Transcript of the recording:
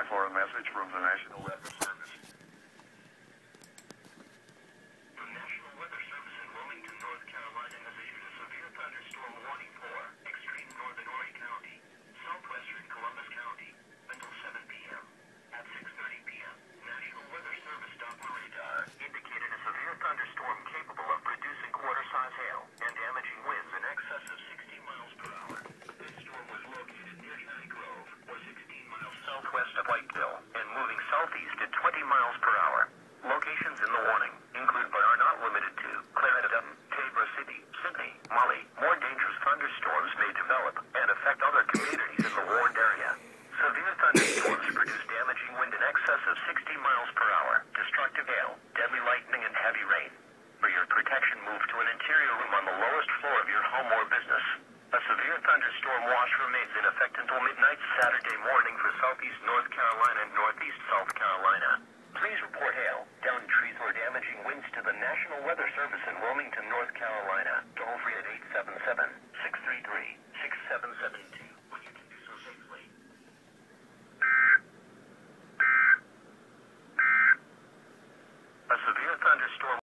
time for a message from the National Weather Service. The National Weather Service in Wilmington, North Carolina has issued a severe thunderstorm warning for extreme northern Horry County, southwestern Columbus County, until 7 p.m. At 6:30 p.m., National Weather Service Doppler radar indicated a severe thunderstorm capable of producing quarter-size hail and damaging winds in excess of 60 miles per hour. This storm was located near Cherry Grove, or 16 miles southwest of Whiteville, and moving southeast at 20 miles per hour. Locations in the warning include but are not limited to Clarendon, Tabor City, Sydney, Molly. More dangerous thunderstorms may develop and affect other communities in the warned area. Severe thunderstorms produce damaging wind in excess of 60 miles per hour, destructive hail, deadly lightning, and heavy rain. For your protection, move to an interior room on the lowest floor of your home or business. A severe thunderstorm watch remains in effect until midnight Saturday morning for southeast North Carolina and northeast South Carolina. Please report hail, downed trees, or damaging winds to the National Weather Service in Wilmington, North Carolina. Toll free at 877